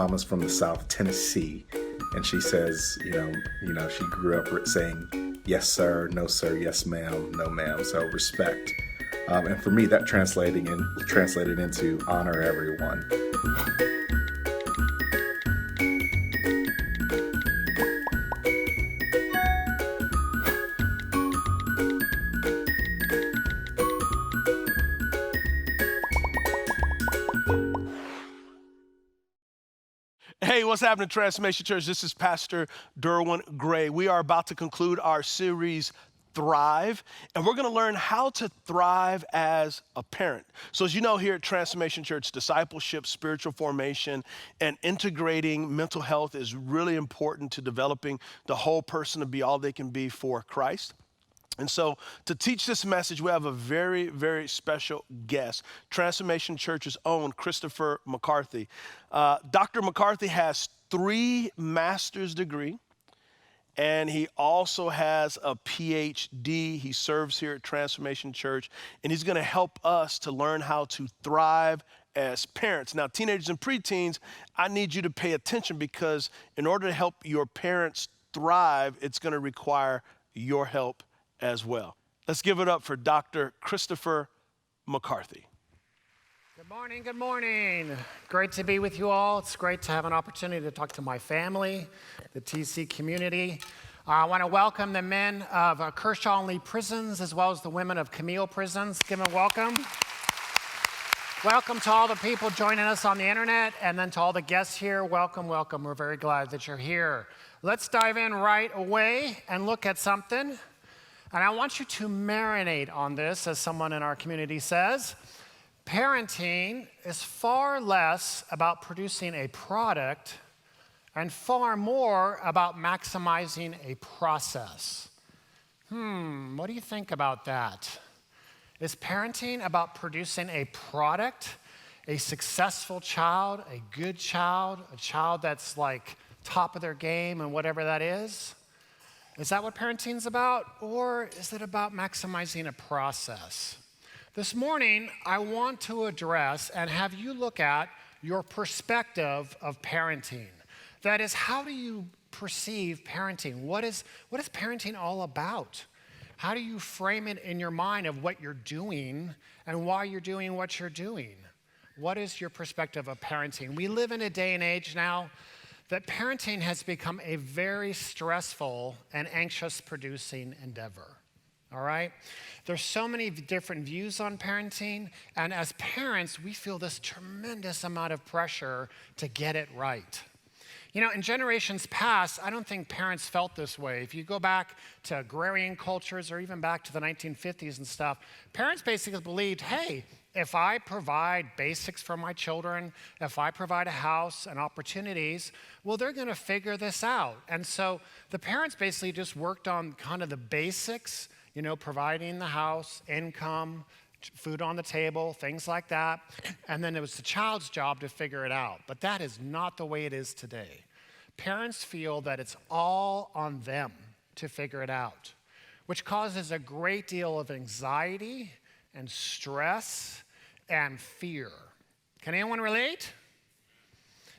mama's from the South, Tennessee, and she says, she grew up saying, yes, sir, no, sir, yes, ma'am, no, ma'am, so respect. And for me, that translated into honor everyone. Hey, what's happening, Transformation Church? This is Pastor Derwin Gray. We are about to conclude our series, Thrive, and we're going to learn how to thrive as a parent. So as you know, here at Transformation Church, discipleship, spiritual formation, and integrating mental health is really important to developing the whole person to be all they can be for Christ. And so to teach this message, we have a very, very special guest, Transformation Church's own Christopher McCarthy. Dr. McCarthy has 3 master's degrees, and he also has a PhD. He serves here at Transformation Church, and he's going to help us to learn how to thrive as parents. Now, teenagers and preteens, I need you to pay attention, because in order to help your parents thrive, it's going to require your help as well. Let's give it up for Dr. Christopher McCarthy. Good morning, good morning. Great to be with you all. It's great to have an opportunity to talk to my family, the TC community. I want to welcome the men of Kershaw and Lee prisons, as well as the women of Camille prisons. Give them a welcome. Welcome to all the people joining us on the internet, and then to all the guests here, welcome, welcome. We're very glad that you're here. Let's dive in right away and look at something. And I want you to marinate on this, as someone in our community says. Parenting is far less about producing a product and far more about maximizing a process. What do you think about that? Is parenting about producing a product, a successful child, a good child, a child that's like top of their game and whatever that is? Is that what parenting's about, or is it about maximizing a process? This morning, I want to address and have you look at your perspective of parenting. That is, how do you perceive parenting? What is parenting all about? How do you frame it in your mind of what you're doing and why you're doing what you're doing? What is your perspective of parenting? We live in a day and age now that parenting has become a very stressful and anxious-producing endeavor, all right? There's so many different views on parenting, and as parents, we feel this tremendous amount of pressure to get it right. You know, in generations past, I don't think parents felt this way. If you go back to agrarian cultures or even back to the 1950s and stuff, parents basically believed, hey, if I provide basics for my children, if I provide a house and opportunities, well, they're going to figure this out. And so the parents basically just worked on kind of the basics, providing the house, income, food on the table, things like that. And then it was the child's job to figure it out. But that is not the way it is today. Parents feel that it's all on them to figure it out, which causes a great deal of anxiety and stress and fear. Can anyone relate?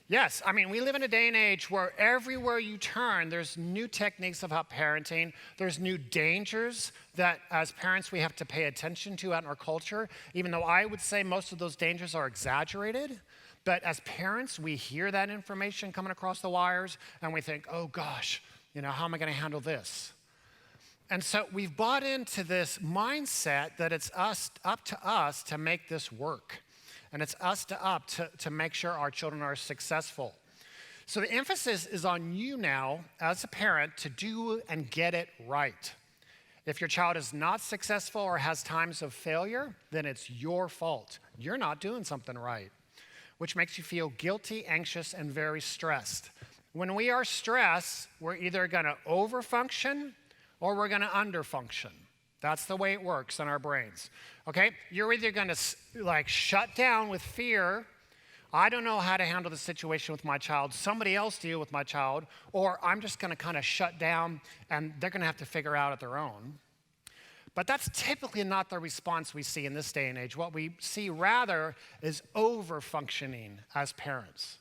Yes, I mean, we live in a day and age where everywhere you turn, there's new techniques about parenting. There's new dangers that as parents we have to pay attention to out in our culture, even though I would say most of those dangers are exaggerated. But as parents, we hear that information coming across the wires and we think, oh gosh, how am I going to handle this? And so we've bought into this mindset that it's up to us to make this work. And it's up to make sure our children are successful. So the emphasis is on you now as a parent to do and get it right. If your child is not successful or has times of failure, then it's your fault. You're not doing something right, which makes you feel guilty, anxious, and very stressed. When we are stressed, we're either going to overfunction or we're going to underfunction. That's the way it works in our brains, okay? You're either going to shut down with fear, I don't know how to handle the situation with my child, somebody else deal with my child, or I'm just going to kind of shut down and they're going to have to figure out at their own. But that's typically not the response we see in this day and age. What we see rather is over-functioning as parents.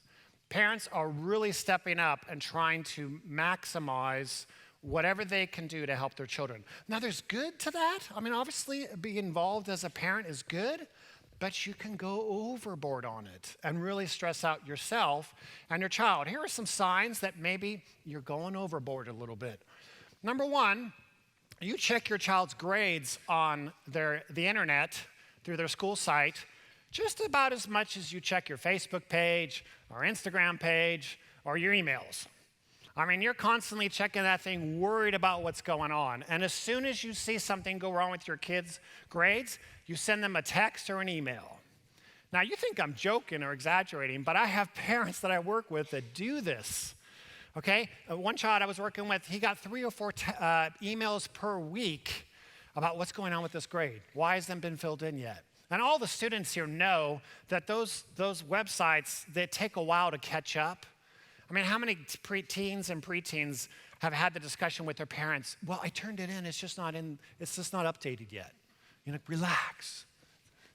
Parents are really stepping up and trying to maximize whatever they can do to help their children. Now, there's good to that. I mean, obviously, being involved as a parent is good, but you can go overboard on it and really stress out yourself and your child. Here are some signs that maybe you're going overboard a little bit. Number one, you check your child's grades on the internet through their school site just about as much as you check your Facebook page or Instagram page or your emails. I mean, you're constantly checking that thing, worried about what's going on. And as soon as you see something go wrong with your kids' grades, you send them a text or an email. Now, you think I'm joking or exaggerating, but I have parents that I work with that do this. Okay? One child I was working with, he got 3 or 4 emails per week about what's going on with this grade. Why hasn't been filled in yet? And all the students here know that those websites, they take a while to catch up. I mean, how many teens and preteens have had the discussion with their parents? Well, I turned it in, it's just not updated yet. You know, relax.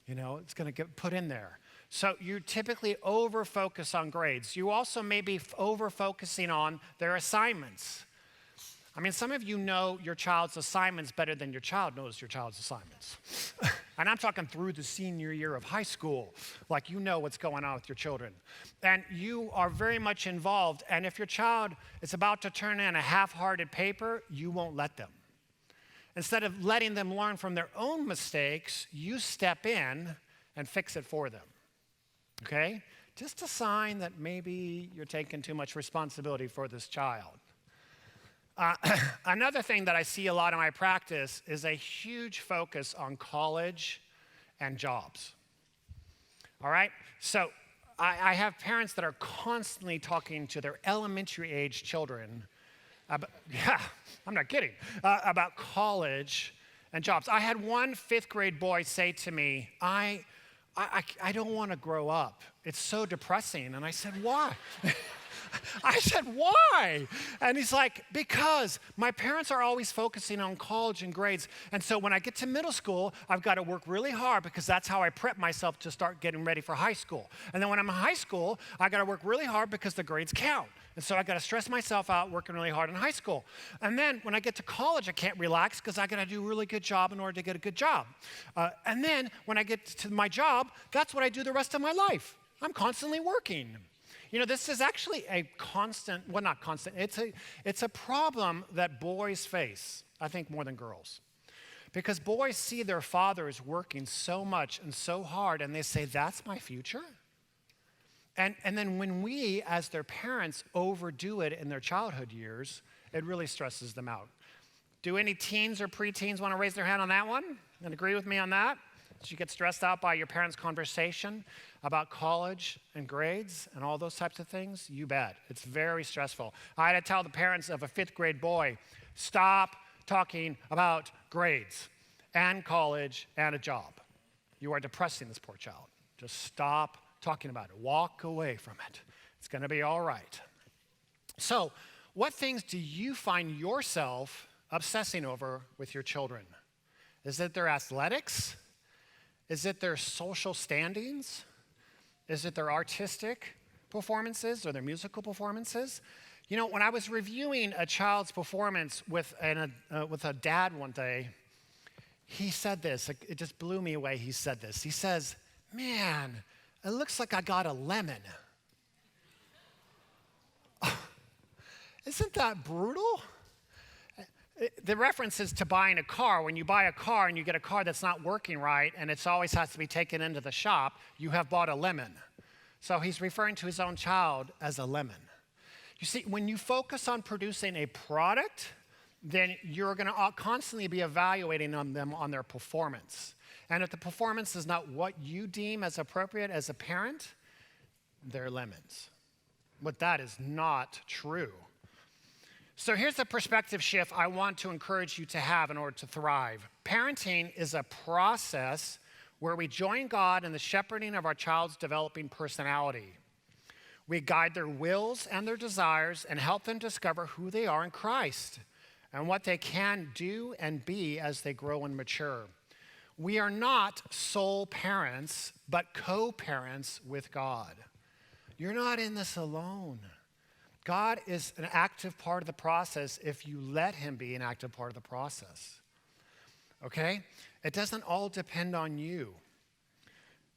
You know, it's going to get put in there. So you typically over-focus on grades. You also may be over-focusing on their assignments. I mean, some of you know your child's assignments better than your child knows your child's assignments. And I'm talking through the senior year of high school, like you know what's going on with your children. And you are very much involved, and if your child is about to turn in a half-hearted paper, you won't let them. Instead of letting them learn from their own mistakes, you step in and fix it for them. Okay? Just a sign that maybe you're taking too much responsibility for this child. Another thing that I see a lot in my practice is a huge focus on college and jobs. All right? So I have parents that are constantly talking to their elementary age children about, yeah, I'm not kidding, about college and jobs. I had one 5th grade boy say to me, I don't want to grow up. It's so depressing. And I said, why? I said, why? And he's like, because my parents are always focusing on college and grades. And so when I get to middle school, I've got to work really hard because that's how I prep myself to start getting ready for high school. And then when I'm in high school, I got to work really hard because the grades count. And so I got to stress myself out working really hard in high school. And then when I get to college, I can't relax because I got to do a really good job in order to get a good job. And then when I get to my job, that's what I do the rest of my life. I'm constantly working. You know, this is actually a constant, well, not constant, it's a problem that boys face, I think, more than girls. Because boys see their fathers working so much and so hard, and they say, that's my future? And then when we, as their parents, overdo it in their childhood years, it really stresses them out. Do any teens or preteens want to raise their hand on that one and agree with me on that? Did you get stressed out by your parents' conversation about college and grades and all those types of things? You bet. It's very stressful. I had to tell the parents of a 5th grade boy, stop talking about grades and college and a job. You are depressing this poor child. Just stop talking about it. Walk away from it. It's going to be all right. So, what things do you find yourself obsessing over with your children? Is it their athletics? Is it their social standings? Is it their artistic performances or their musical performances? You know, when I was reviewing a child's performance with a dad one day, he said this. It just blew me away. He said this. He says, man, it looks like I got a lemon. Isn't that brutal? The reference is to buying a car. When you buy a car and you get a car that's not working right and it always has to be taken into the shop, you have bought a lemon. So he's referring to his own child as a lemon. You see, when you focus on producing a product, then you're going to constantly be evaluating on them on their performance. And if the performance is not what you deem as appropriate as a parent, they're lemons. But that is not true. So here's a perspective shift I want to encourage you to have in order to thrive. Parenting is a process where we join God in the shepherding of our child's developing personality. We guide their wills and their desires and help them discover who they are in Christ and what they can do and be as they grow and mature. We are not sole parents, but co-parents with God. You're not in this alone. God is an active part of the process if you let him be an active part of the process. Okay? It doesn't all depend on you,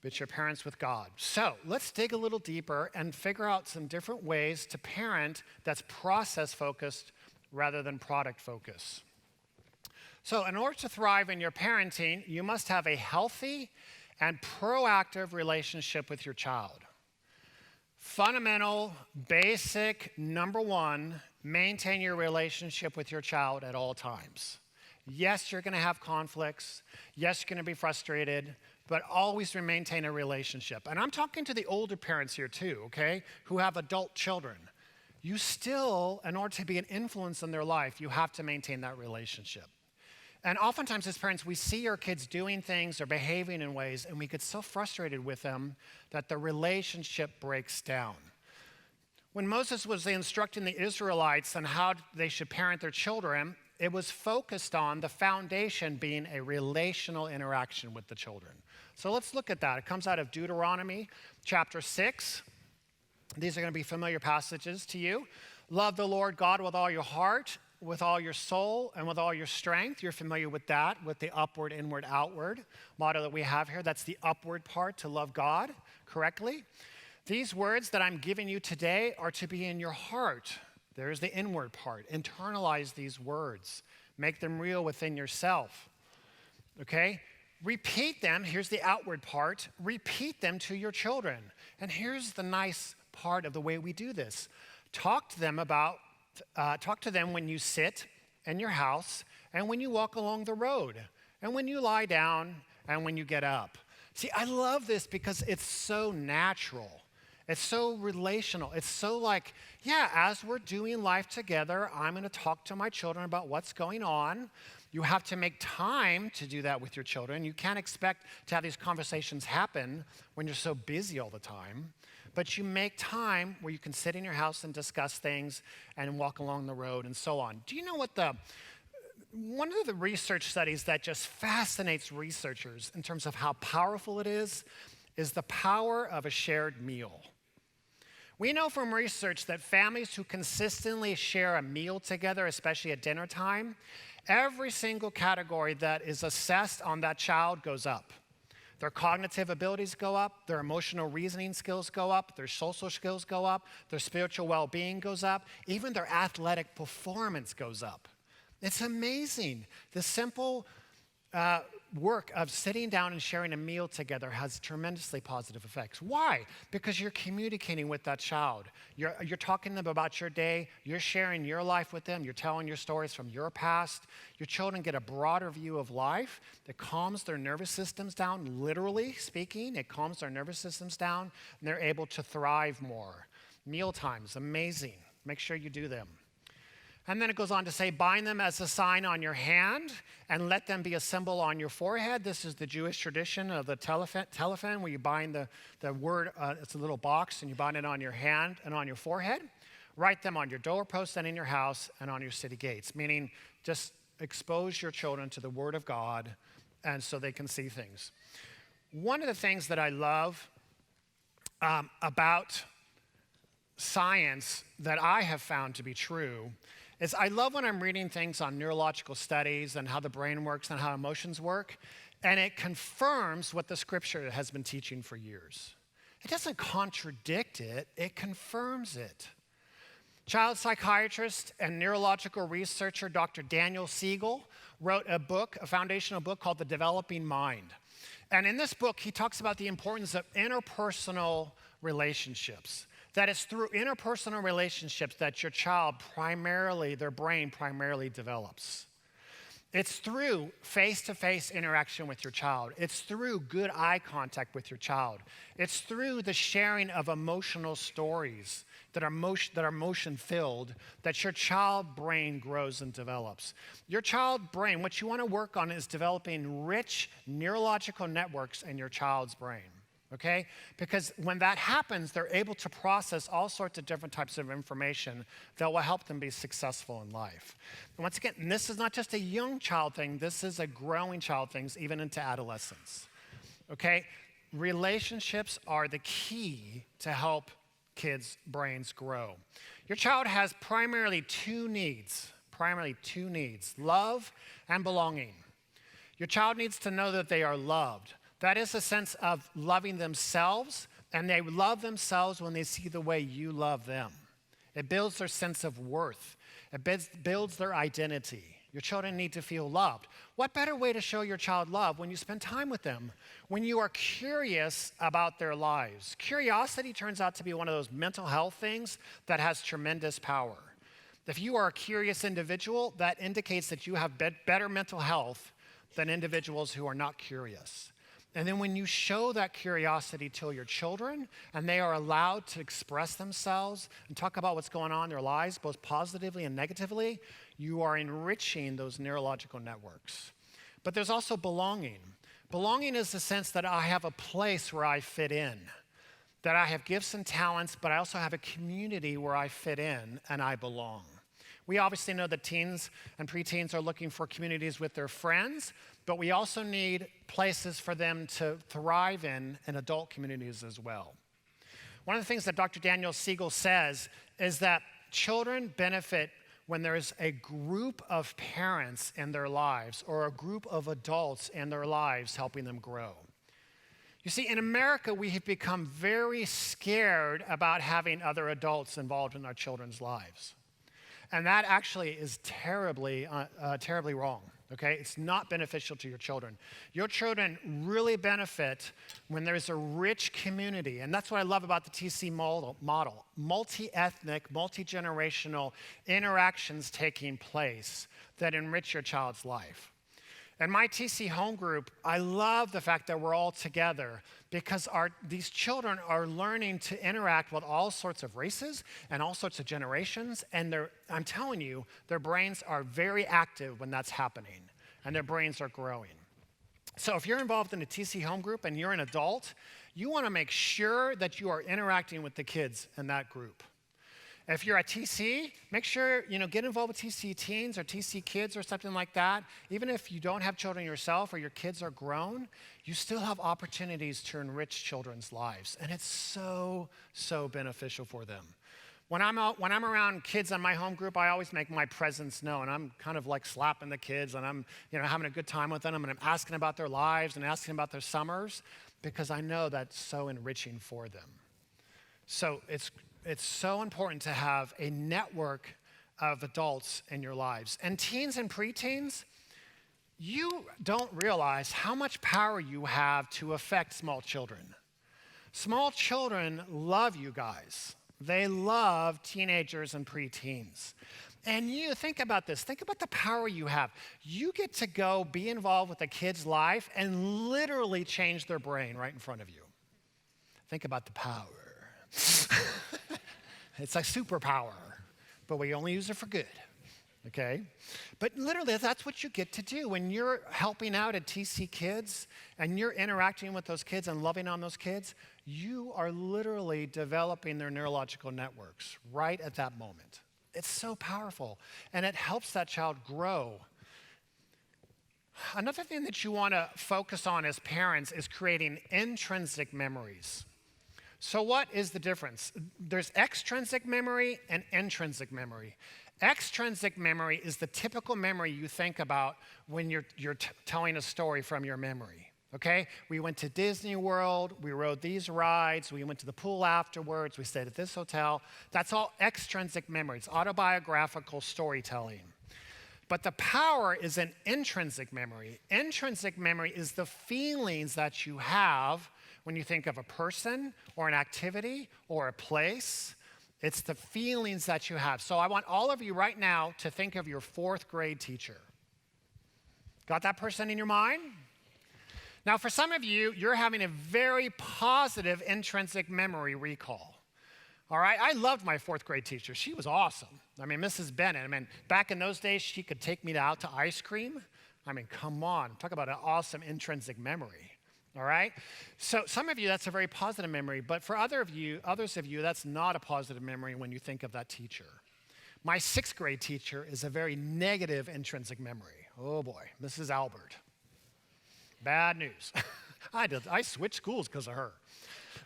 but your parents with God. So let's dig a little deeper and figure out some different ways to parent that's process-focused rather than product-focused. So in order to thrive in your parenting, you must have a healthy and proactive relationship with your child. Fundamental, basic, number one, maintain your relationship with your child at all times. Yes, you're going to have conflicts. Yes, you're going to be frustrated, but always maintain a relationship. And I'm talking to the older parents here too, okay, who have adult children. You still, in order to be an influence in their life, you have to maintain that relationship. And oftentimes as parents, we see our kids doing things or behaving in ways, and we get so frustrated with them that the relationship breaks down. When Moses was instructing the Israelites on how they should parent their children, it was focused on the foundation being a relational interaction with the children. So let's look at that. It comes out of Deuteronomy chapter 6. These are going to be familiar passages to you. Love the Lord God with all your heart, with all your soul, and with all your strength. You're familiar with that, with the upward, inward, outward motto that we have here. That's the upward part, to love God correctly. These words that I'm giving you today are to be in your heart. There's the inward part. Internalize these words. Make them real within yourself. Okay? Repeat them. Here's the outward part. Repeat them to your children. And here's the nice part of the way we do this. Talk to them when you sit in your house and when you walk along the road and when you lie down and when you get up. See, I love this because it's so natural. It's so relational. It's so like, yeah, as we're doing life together, I'm going to talk to my children about what's going on. You have to make time to do that with your children. You can't expect to have these conversations happen when you're so busy all the time. But you make time where you can sit in your house and discuss things and walk along the road and so on. Do you know what one of the research studies that just fascinates researchers in terms of how powerful it is the power of a shared meal. We know from research that families who consistently share a meal together, especially at dinner time, every single category that is assessed on that child goes up. Their cognitive abilities go up, their emotional reasoning skills go up, their social skills go up, their spiritual well-being goes up, even their athletic performance goes up. It's amazing. The simple work of sitting down and sharing a meal together has tremendously positive effects. Why? Because you're communicating with that child. You're talking to them about your day. You're sharing your life with them. You're telling your stories from your past. Your children get a broader view of life that calms their nervous systems down, literally speaking. It calms their nervous systems down, and they're able to thrive more. Meal times, amazing. Make sure you do them. And then it goes on to say, bind them as a sign on your hand and let them be a symbol on your forehead. This is the Jewish tradition of the telephone where you bind the word, it's a little box, and you bind it on your hand and on your forehead. Write them on your doorpost and in your house and on your city gates, meaning just expose your children to the word of God and so they can see things. One of the things that I love about science that I have found to be true is I love when I'm reading things on neurological studies and how the brain works and how emotions work, and it confirms what the scripture has been teaching for years. It doesn't contradict it, it confirms it. Child psychiatrist and neurological researcher Dr. Daniel Siegel wrote a book, a foundational book called The Developing Mind. And in this book, he talks about the importance of interpersonal relationships. That it's through interpersonal relationships that your child their brain primarily develops. It's through face-to-face interaction with your child. It's through good eye contact with your child. It's through the sharing of emotional stories that are motion-filled that your child brain grows and develops. Your child brain, what you want to work on is developing rich neurological networks in your child's brain. Okay? Because when that happens, they're able to process all sorts of different types of information that will help them be successful in life. And once again, and this is not just a young child thing, this is a growing child thing, even into adolescence. Okay? Relationships are the key to help kids' brains grow. Your child has primarily two needs, love and belonging. Your child needs to know that they are loved. That is a sense of loving themselves, and they love themselves when they see the way you love them. It builds their sense of worth. It builds their identity. Your children need to feel loved. What better way to show your child love when you spend time with them? When you are curious about their lives. Curiosity turns out to be one of those mental health things that has tremendous power. If you are a curious individual, that indicates that you have better mental health than individuals who are not curious. And then when you show that curiosity to your children and they are allowed to express themselves and talk about what's going on in their lives, both positively and negatively, you are enriching those neurological networks. But there's also belonging. Belonging is the sense that I have a place where I fit in, that I have gifts and talents, but I also have a community where I fit in and I belong. We obviously know that teens and preteens are looking for communities with their friends, but we also need places for them to thrive in adult communities as well. One of the things that Dr. Daniel Siegel says is that children benefit when there is a group of parents in their lives or a group of adults in their lives helping them grow. You see, in America, we have become very scared about having other adults involved in our children's lives. And that actually is terribly wrong, okay? It's not beneficial to your children. Your children really benefit when there's a rich community. And that's what I love about the TC model. Multi-ethnic, multi-generational interactions taking place that enrich your child's life. In my TC home group, I love the fact that we're all together because these children are learning to interact with all sorts of races and all sorts of generations. And I'm telling you, their brains are very active when that's happening, and their brains are growing. So if you're involved in a TC home group and you're an adult, you want to make sure that you are interacting with the kids in that group. If you're at TC, make sure, get involved with TC teens or TC kids or something like that. Even if you don't have children yourself or your kids are grown, you still have opportunities to enrich children's lives. And it's so, so beneficial for them. When I'm around kids in my home group, I always make my presence known. I'm kind of like slapping the kids and I'm, having a good time with them and I'm asking about their lives and asking about their summers because I know that's so enriching for them. So it's so important to have a network of adults in your lives. And teens and preteens, you don't realize how much power you have to affect small children. Small children love you guys. They love teenagers and preteens. And you think about this. Think about the power you have. You get to go be involved with a kid's life and literally change their brain right in front of you. Think about the power. It's a superpower, but we only use it for good, okay? But literally, that's what you get to do. When you're helping out at TC Kids and you're interacting with those kids and loving on those kids, you are literally developing their neurological networks right at that moment. It's so powerful, and it helps that child grow. Another thing that you want to focus on as parents is creating intrinsic memories. So what is the difference? There's extrinsic memory and intrinsic memory. Extrinsic memory is the typical memory you think about when you're telling a story from your memory, okay? We went to Disney World, we rode these rides, we went to the pool afterwards, we stayed at this hotel. That's all extrinsic memory. It's autobiographical storytelling. But the power is in intrinsic memory. Intrinsic memory is the feelings that you have when you think of a person or an activity or a place. It's the feelings that you have. So I want all of you right now to think of your fourth grade teacher. Got that person in your mind? Now for some of you, you're having a very positive intrinsic memory recall. All right, I loved my fourth grade teacher. She was awesome. Mrs. Bennett, back in those days, she could take me out to ice cream. Come on, talk about an awesome intrinsic memory. All right? So some of you, that's a very positive memory, but for others of you, that's not a positive memory when you think of that teacher. My sixth grade teacher is a very negative intrinsic memory. Oh boy, Mrs. Albert. Bad news. I switched schools because of her.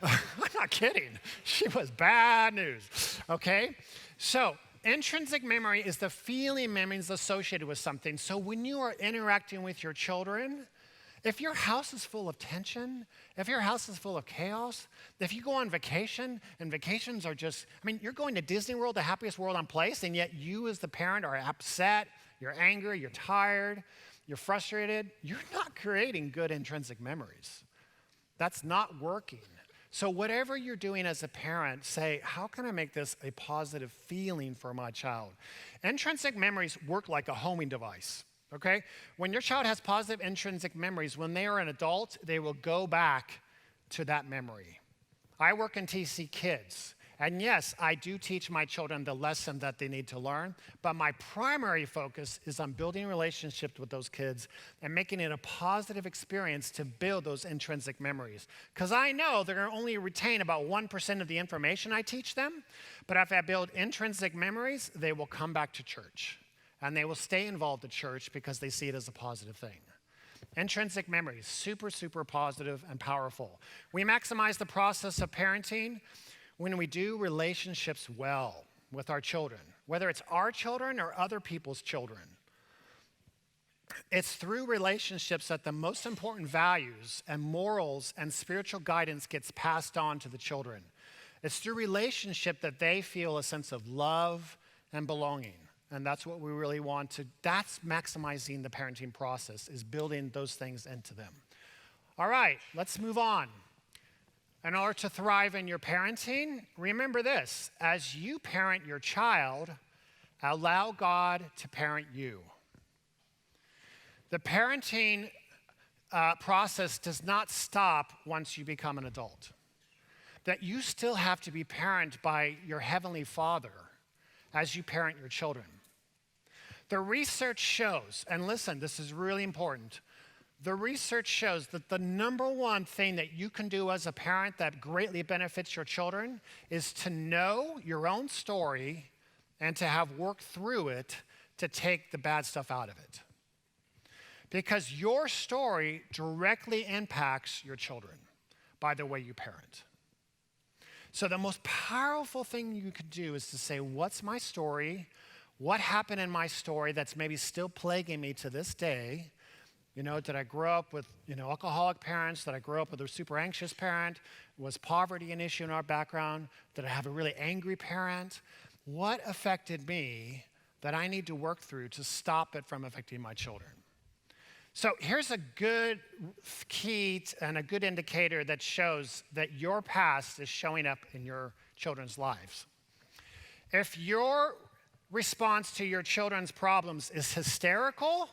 I'm not kidding. She was bad news, okay? So intrinsic memory is the feeling memories associated with something. So when you are interacting with your children, if your house is full of tension, if your house is full of chaos, if you go on vacation and vacations are just, you're going to Disney World, the happiest world on place, and yet you as the parent are upset, you're angry, you're tired, you're frustrated, you're not creating good intrinsic memories. That's not working. So whatever you're doing as a parent, say, how can I make this a positive feeling for my child? Intrinsic memories work like a homing device. Okay? When your child has positive intrinsic memories, when they are an adult, they will go back to that memory. I work in TC Kids, and yes, I do teach my children the lesson that they need to learn, but my primary focus is on building relationships with those kids and making it a positive experience to build those intrinsic memories. Because I know they're going to only retain about 1% of the information I teach them, but if I build intrinsic memories, they will come back to church. And they will stay involved at church because they see it as a positive thing. Intrinsic memory is super, super positive and powerful. We maximize the process of parenting when we do relationships well with our children, whether it's our children or other people's children. It's through relationships that the most important values and morals and spiritual guidance gets passed on to the children. It's through relationship that they feel a sense of love and belonging. And that's what we really want to, that's maximizing the parenting process, is building those things into them. All right, let's move on. In order to thrive in your parenting, remember this: as you parent your child, allow God to parent you. The parenting process does not stop once you become an adult. That you still have to be parented by your Heavenly Father as you parent your children. The research shows, and listen, this is really important. The research shows that the number one thing that you can do as a parent that greatly benefits your children is to know your own story and to have worked through it to take the bad stuff out of it. Because your story directly impacts your children by the way you parent. So the most powerful thing you can do is to say, what's my story? What happened in my story that's maybe still plaguing me to this day? Did I grow up with, alcoholic parents? Did I grow up with a super anxious parent? Was poverty an issue in our background? Did I have a really angry parent? What affected me that I need to work through to stop it from affecting my children? So here's a good key and a good indicator that shows that your past is showing up in your children's lives. If your response to your children's problems is hysterical,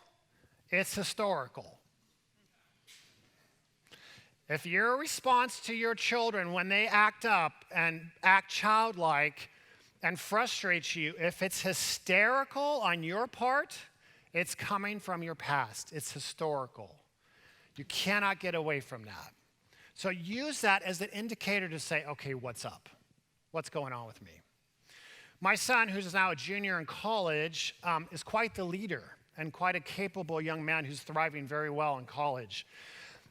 it's historical. If your response to your children when they act up and act childlike and frustrates you, if it's hysterical on your part, it's coming from your past. It's historical. You cannot get away from that. So use that as an indicator to say, okay, what's up? What's going on with me? My son, who's now a junior in college, is quite the leader and quite a capable young man who's thriving very well in college.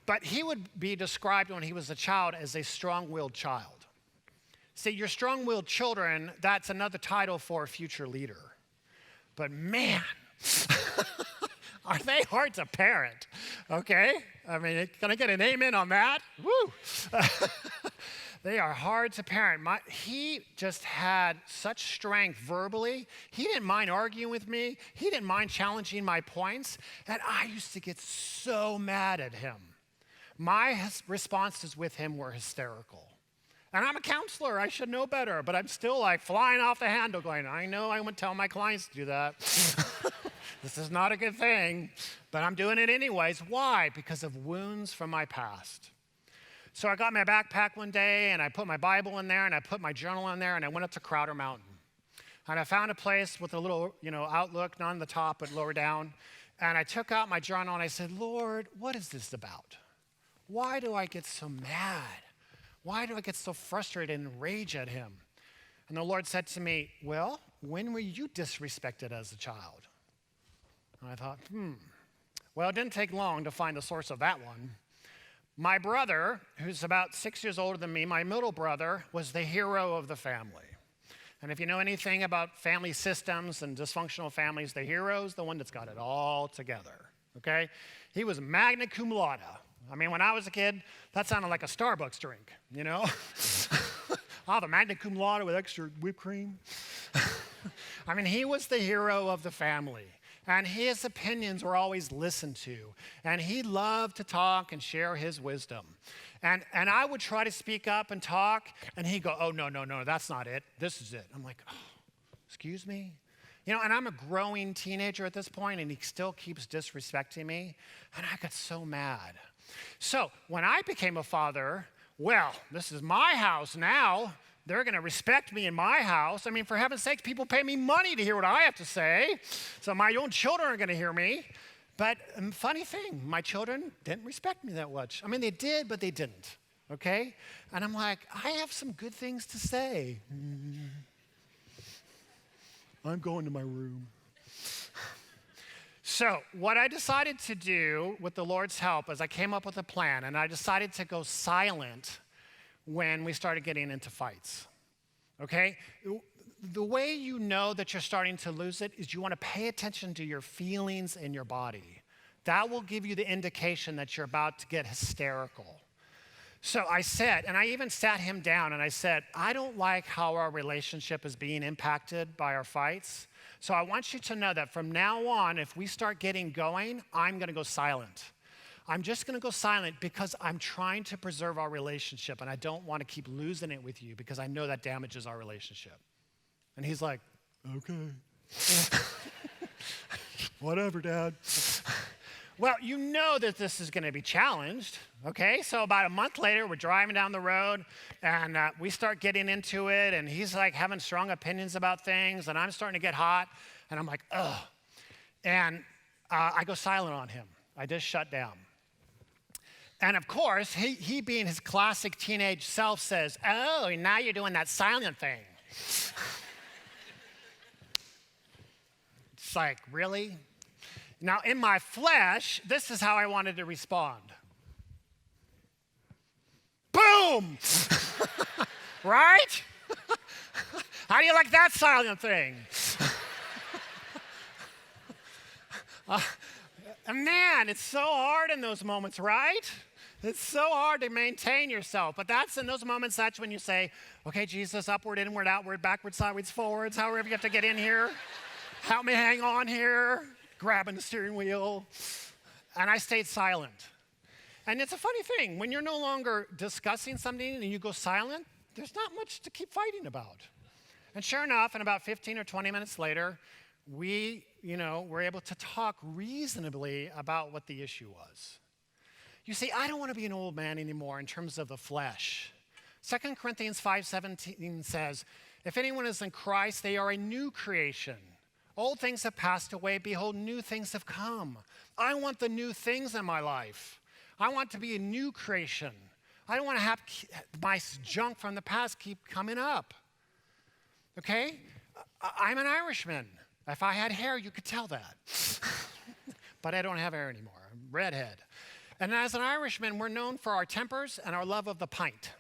But he would be described when he was a child as a strong-willed child. See, your strong-willed children, that's another title for a future leader. But man, are they hard to parent, okay? Can I get an amen on that? Woo! They are hard to parent. He just had such strength verbally. He didn't mind arguing with me. He didn't mind challenging my points. And I used to get so mad at him. My responses with him were hysterical. And I'm a counselor. I should know better. But I'm still like flying off the handle going, I know I wouldn't tell my clients to do that. This is not a good thing. But I'm doing it anyways. Why? Because of wounds from my past. So I got my backpack one day, and I put my Bible in there, and I put my journal in there, and I went up to Crowder Mountain. And I found a place with a little, outlook, not on the top, but lower down. And I took out my journal, and I said, Lord, what is this about? Why do I get so mad? Why do I get so frustrated and rage at him? And the Lord said to me, well, when were you disrespected as a child? And I thought, well, it didn't take long to find the source of that one. My brother, who's about 6 years older than me, my middle brother, was the hero of the family. And if you know anything about family systems and dysfunctional families, the hero's the one that's got it all together, okay? He was magna cum laude. I mean, when I was a kid, that sounded like a Starbucks drink, you know? Oh, the magna cum laude with extra whipped cream. I mean, he was the hero of the family. And his opinions were always listened to. And he loved to talk and share his wisdom. And I would try to speak up and talk, and he'd go, oh, no, that's not it. This is it. I'm like, oh, excuse me? You know, and I'm a growing teenager at this point, and he still keeps disrespecting me. And I got so mad. So when I became a father, well, this is my house now. They're going to respect me in my house. I mean, for heaven's sakes, people pay me money to hear what I have to say. So my own children are going to hear me. But funny thing, my children didn't respect me that much. I mean, they did, but they didn't, okay? And I'm like, I have some good things to say. I'm going to my room. So what I decided to do with the Lord's help is I came up with a plan, and I decided to go silent when we started getting into fights, okay? The way you know that you're starting to lose it is you want to pay attention to your feelings in your body. That will give you the indication that you're about to get hysterical. So I said, and I even sat him down and I said, I don't like how our relationship is being impacted by our fights. So I want you to know that from now on, if we start getting going, I'm going to go silent. I'm just going to go silent because I'm trying to preserve our relationship and I don't want to keep losing it with you because I know that damages our relationship. And he's like, okay. Whatever, Dad. Well, you know that this is going to be challenged, okay? So about a month later, we're driving down the road, and we start getting into it, and he's like having strong opinions about things, and I'm starting to get hot, and I'm like, ugh. And I go silent on him. I just shut down. And of course, he being his classic teenage self says, oh, now you're doing that silent thing. It's like, really? Now, in my flesh, this is how I wanted to respond. Boom! Right? How do you like that silent thing? And man, it's so hard in those moments, right? It's so hard to maintain yourself. But that's in those moments, that's when you say, okay, Jesus, upward, inward, outward, backward, sideways, forwards, however you have to get in here. Help me hang on here. Grabbing the steering wheel. And I stayed silent. And it's a funny thing. When you're no longer discussing something and you go silent, there's not much to keep fighting about. And sure enough, in about 15 or 20 minutes later, we, were able to talk reasonably about what the issue was. You see, I don't want to be an old man anymore in terms of the flesh. 2 Corinthians 5:17 says, if anyone is in Christ, they are a new creation. Old things have passed away. Behold, new things have come. I want the new things in my life. I want to be a new creation. I don't want to have my junk from the past keep coming up. Okay? I'm an Irishman. If I had hair, you could tell that. But I don't have hair anymore. I'm redhead. And as an Irishman, we're known for our tempers and our love of the pint.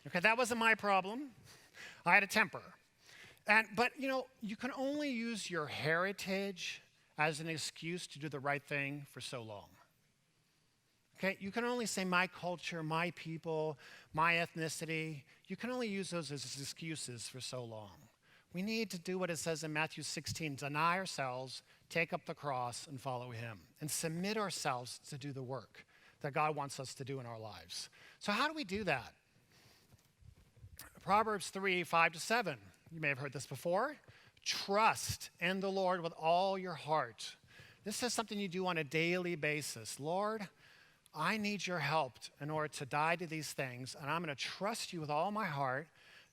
Okay, that wasn't my problem. I had a temper. But you can only use your heritage as an excuse to do the right thing for so long. Okay, you can only say my culture, my people, my ethnicity. You can only use those as excuses for so long. We need to do what it says in Matthew 16, deny ourselves, take up the cross, and follow him, and submit ourselves to do the work that God wants us to do in our lives. So how do we do that? Proverbs 3:5-7. You may have heard this before. Trust in the Lord with all your heart. This is something you do on a daily basis. Lord, I need your help in order to die to these things, and I'm going to trust you with all my heart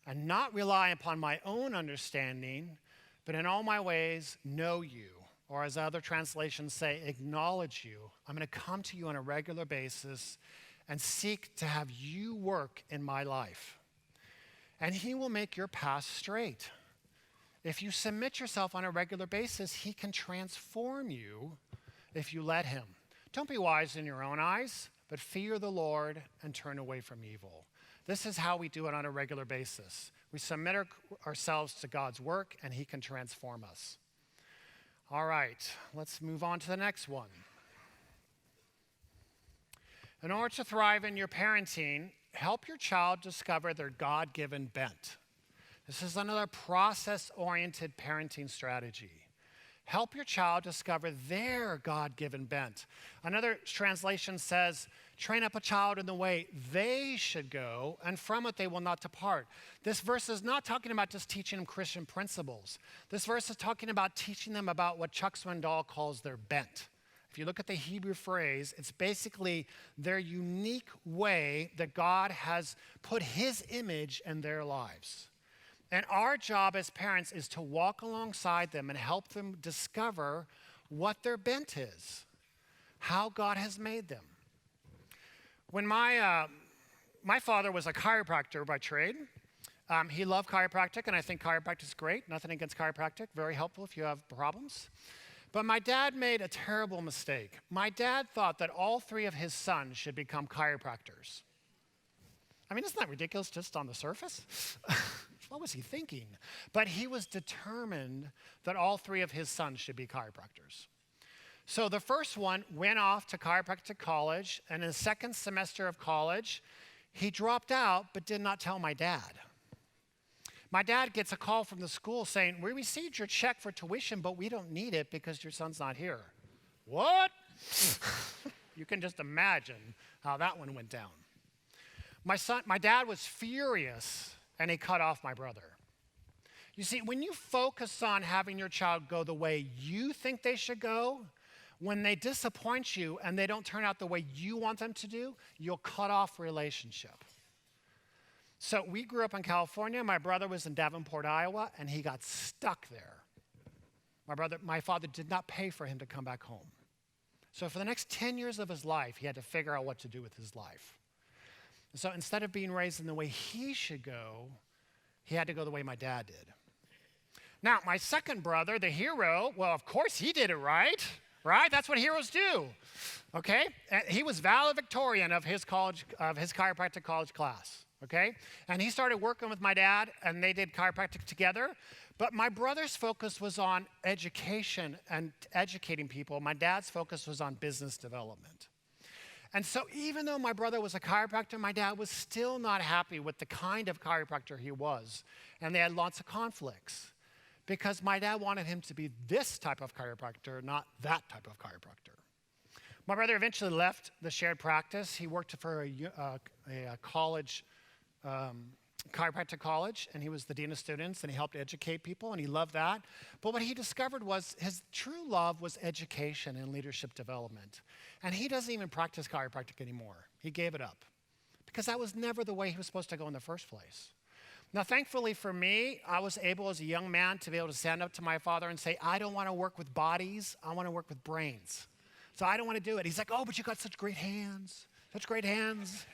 and not rely upon my own understanding, but in all my ways know you. Or as other translations say, acknowledge you. I'm going to come to you on a regular basis and seek to have you work in my life. And he will make your path straight. If you submit yourself on a regular basis, he can transform you if you let him. Don't be wise in your own eyes. but fear the Lord and turn away from evil. This is how we do it on a regular basis. We submit ourselves to God's work, and he can transform us. All right, let's move on to the next one. In order to thrive in your parenting, help your child discover their God-given bent. This is another process-oriented parenting strategy. Help your child discover their God-given bent. Another translation says, train up a child in the way they should go, and from it they will not depart. This verse is not talking about just teaching them Christian principles. This verse is talking about teaching them about what Chuck Swindoll calls their bent. If you look at the Hebrew phrase, it's basically their unique way that God has put his image in their lives. And our job as parents is to walk alongside them and help them discover what their bent is, how God has made them. When my father was a chiropractor by trade, he loved chiropractic, and I think chiropractic is great. Nothing against chiropractic, very helpful if you have problems. But my dad made a terrible mistake. My dad thought that all three of his sons should become chiropractors. I mean, isn't that ridiculous just on the surface? What was he thinking? But he was determined that all three of his sons should be chiropractors. So the first one went off to chiropractic college, and in the second semester of college, he dropped out but did not tell my dad. My dad gets a call from the school saying, we received your check for tuition, but we don't need it because your son's not here. What? You can just imagine how that one went down. My dad was furious, and he cut off my brother. You see, when you focus on having your child go the way you think they should go, when they disappoint you and they don't turn out the way you want them to do, you'll cut off relationship. So we grew up in California. My brother was in Davenport, Iowa, and he got stuck there. My father did not pay for him to come back home. So for the next 10 years of his life, he had to figure out what to do with his life. So instead of being raised in the way he should go, he had to go the way my dad did. Now, my second brother, the hero, well, of course he did it right? That's what heroes do, okay? He was valedictorian of his chiropractic college class, okay? And he started working with my dad, and they did chiropractic together. But my brother's focus was on education and educating people. My dad's focus was on business development. And so even though my brother was a chiropractor, my dad was still not happy with the kind of chiropractor he was. And they had lots of conflicts because my dad wanted him to be this type of chiropractor, not that type of chiropractor. My brother eventually left the shared practice. He worked for a college, chiropractic college, and he was the dean of students, and he helped educate people, and he loved that. But what he discovered was his true love was education and leadership development. And he doesn't even practice chiropractic anymore. He gave it up because that was never the way he was supposed to go in the first place. Now, thankfully for me, I was able as a young man to be able to stand up to my father and say, I don't want to work with bodies, I want to work with brains. So I don't want to do it. He's like, oh, but you got such great hands, such great hands.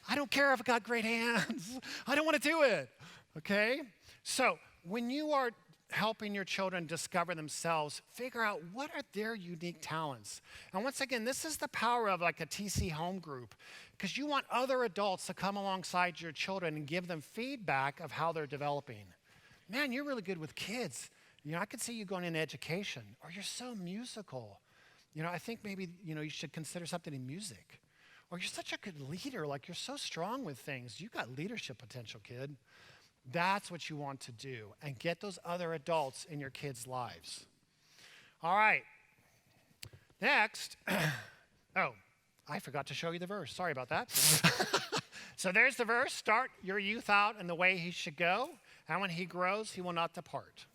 I don't care if I got great hands. I don't want to do it, okay? So when you are helping your children discover themselves, figure out what are their unique talents. And once again, this is the power of like a TC home group, because you want other adults to come alongside your children and give them feedback of how they're developing. Man, you're really good with kids. You know, I could see you going into education, or you're so musical. You know, I think maybe, you should consider something in music. Or you're such a good leader, like you're so strong with things. You got leadership potential, kid. That's what you want to do, and get those other adults in your kids' lives. All right. Next, oh, I forgot to show you the verse. Sorry about that. So there's the verse. Start your youth out in the way he should go, and when he grows, he will not depart.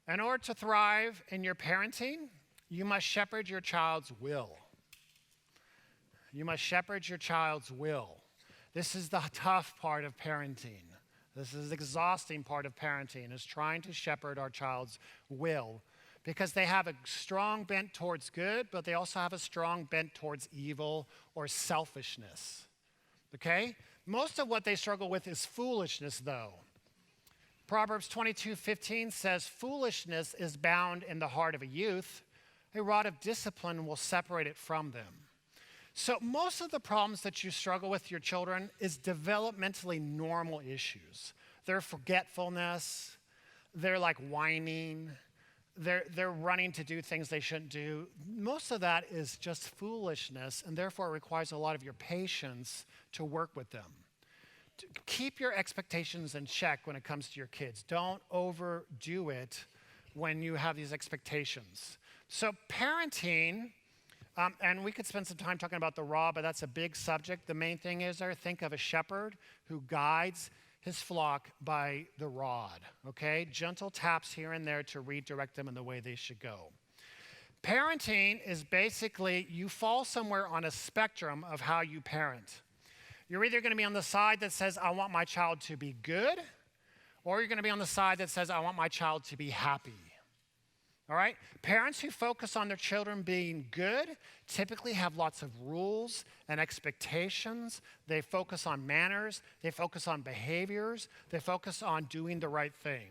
In order to thrive in your parenting, you must shepherd your child's will. You must shepherd your child's will. This is the tough part of parenting. This is the exhausting part of parenting, is trying to shepherd our child's will, because they have a strong bent towards good, but they also have a strong bent towards evil or selfishness, okay? Most of what they struggle with is foolishness, though. Proverbs 22:15 says, foolishness is bound in the heart of a youth. A rod of discipline will separate it from them. So most of the problems that you struggle with your children is developmentally normal issues. Their forgetfulness, they're like whining, they're running to do things they shouldn't do. Most of that is just foolishness, and therefore it requires a lot of your patience to work with them. Keep your expectations in check when it comes to your kids. Don't overdo it when you have these expectations. So parenting, and we could spend some time talking about the raw, but that's a big subject. The main thing is think of a shepherd who guides his flock by the rod, okay? Gentle taps here and there to redirect them in the way they should go. Parenting is basically you fall somewhere on a spectrum of how you parent. You're either going to be on the side that says, I want my child to be good, or you're going to be on the side that says, I want my child to be happy. All right? Parents who focus on their children being good typically have lots of rules and expectations. They focus on manners. They focus on behaviors. They focus on doing the right thing.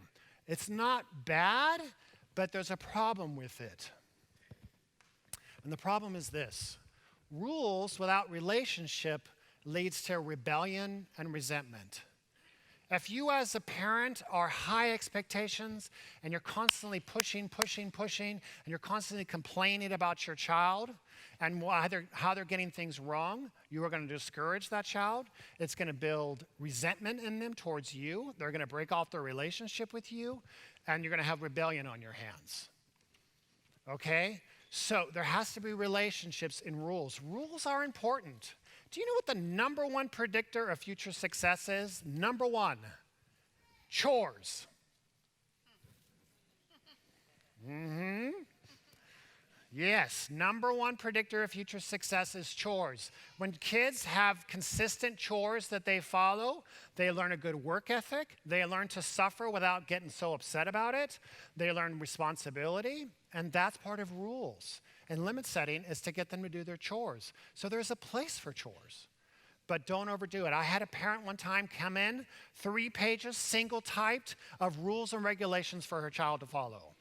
It's not bad, but there's a problem with it. And the problem is this. Rules without relationship leads to rebellion and resentment. If you as a parent are high expectations and you're constantly pushing, and you're constantly complaining about your child and how they're getting things wrong, you are going to discourage that child. It's going to build resentment in them towards you. They're going to break off their relationship with you, and you're going to have rebellion on your hands. Okay? So there has to be relationships and rules. Rules are important. Do you know what the number one predictor of future success is? Number one, chores. Yes, number one predictor of future success is chores. When kids have consistent chores that they follow, they learn a good work ethic. They learn to suffer without getting so upset about it. They learn responsibility, and that's part of rules. And limit setting is to get them to do their chores. So there's a place for chores, but don't overdo it. I had a parent one time come in, 3 pages, single typed, of rules and regulations for her child to follow.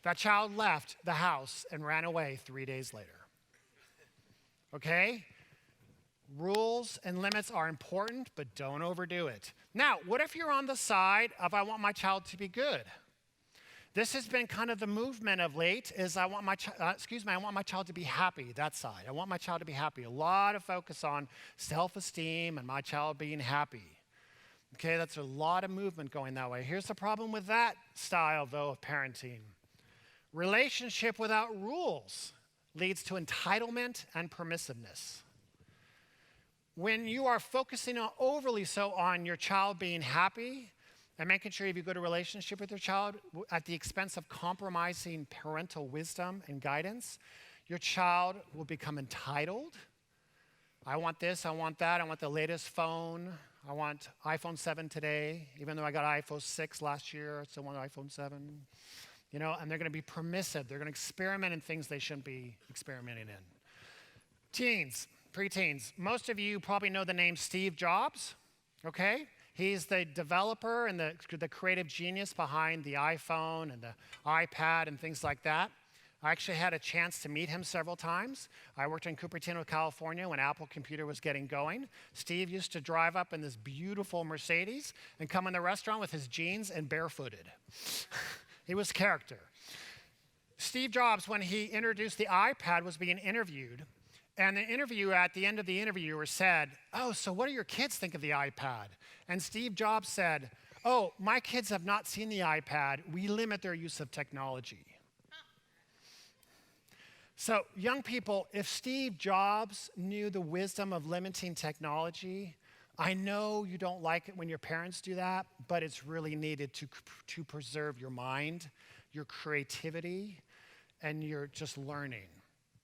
That child left the house and ran away 3 days later. Okay? Rules and limits are important, but don't overdo it. Now, what if you're on the side of I want my child to be good? This has been kind of the movement of late is I want my child to be happy, that side. I want my child to be happy. A lot of focus on self-esteem and my child being happy. Okay, that's a lot of movement going that way. Here's the problem with that style, though, of parenting. Relationship without rules leads to entitlement and permissiveness. When you are focusing overly so on your child being happy and making sure you have a good relationship with your child at the expense of compromising parental wisdom and guidance, your child will become entitled. I want this, I want that, I want the latest phone, I want iPhone 7 today, even though I got iPhone 6 last year, I still want iPhone 7. You know, and they're going to be permissive. They're going to experiment in things they shouldn't be experimenting in. Teens, preteens. Most of you probably know the name Steve Jobs, okay? He's the developer and the creative genius behind the iPhone and the iPad and things like that. I actually had a chance to meet him several times. I worked in Cupertino, California when Apple Computer was getting going. Steve used to drive up in this beautiful Mercedes and come in the restaurant with his jeans and barefooted. He was character. Steve Jobs, when he introduced the iPad, was being interviewed. And the interviewer, at the end of the interviewer, said, "Oh, so what do your kids think of the iPad?" And Steve Jobs said, "Oh, my kids have not seen the iPad. We limit their use of technology." So, young people, if Steve Jobs knew the wisdom of limiting technology, I know you don't like it when your parents do that, but it's really needed to preserve your mind, your creativity, and your just learning.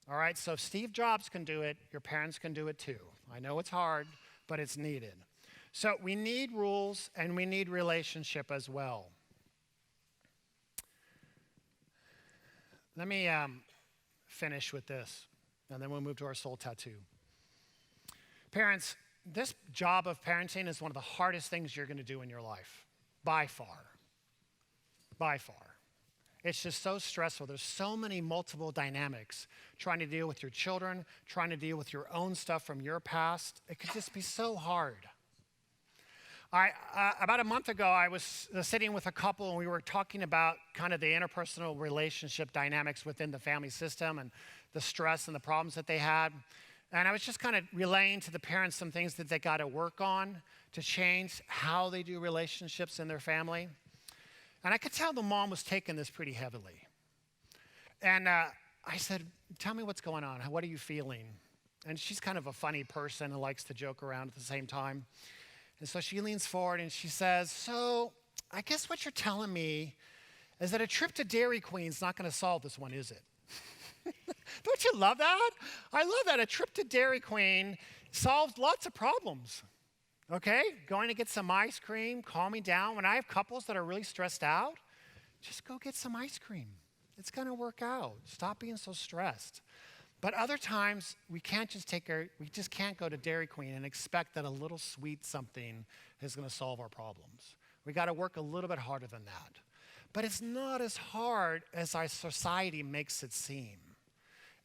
All right, so if Steve Jobs can do it, your parents can do it too. I know it's hard, but it's needed. So we need rules and we need relationship as well. Let me finish with this, and then we'll move to our soul tattoo. Parents, this job of parenting is one of the hardest things you're going to do in your life, by far. By far. It's just so stressful. There's so many multiple dynamics. Trying to deal with your children, trying to deal with your own stuff from your past. It could just be so hard. About a month ago, I was sitting with a couple and we were talking about kind of the interpersonal relationship dynamics within the family system and the stress and the problems that they had. And I was just kind of relaying to the parents some things that they got to work on to change how they do relationships in their family. And I could tell the mom was taking this pretty heavily. And I said, tell me what's going on. What are you feeling? And she's kind of a funny person and likes to joke around at the same time. And so she leans forward and she says, so I guess what you're telling me is that a trip to Dairy Queen's not going to solve this one, is it? Don't you love that? I love that. A trip to Dairy Queen solved lots of problems. Okay? Going to get some ice cream, calming down. When I have couples that are really stressed out, just go get some ice cream. It's going to work out. Stop being so stressed. But other times, we just can't go to Dairy Queen and expect that a little sweet something is going to solve our problems. We got to work a little bit harder than that. But it's not as hard as our society makes it seem.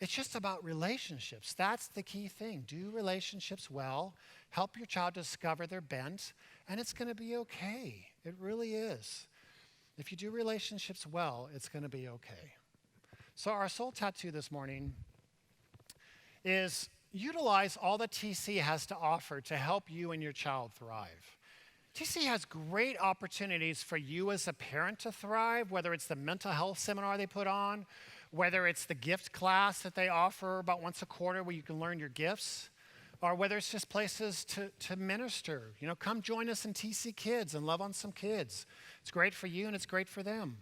It's just about relationships. That's the key thing. Do relationships well, help your child discover their bent, and it's going to be okay. It really is. If you do relationships well, it's going to be okay. So our soul tattoo this morning is utilize all that TC has to offer to help you and your child thrive. TC has great opportunities for you as a parent to thrive, whether it's the mental health seminar they put on, whether it's the gift class that they offer about once a quarter where you can learn your gifts, or whether it's just places to minister. You know, come join us in TC Kids and love on some kids. It's great for you and it's great for them.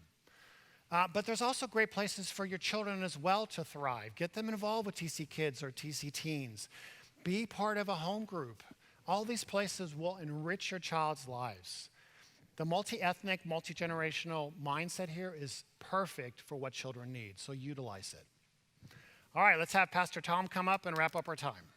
But there's also great places for your children as well to thrive. Get them involved with TC Kids or TC Teens. Be part of a home group. All these places will enrich your child's lives. The multi-ethnic, multi-generational mindset here is perfect for what children need, so utilize it. All right, let's have Pastor Tom come up and wrap up our time.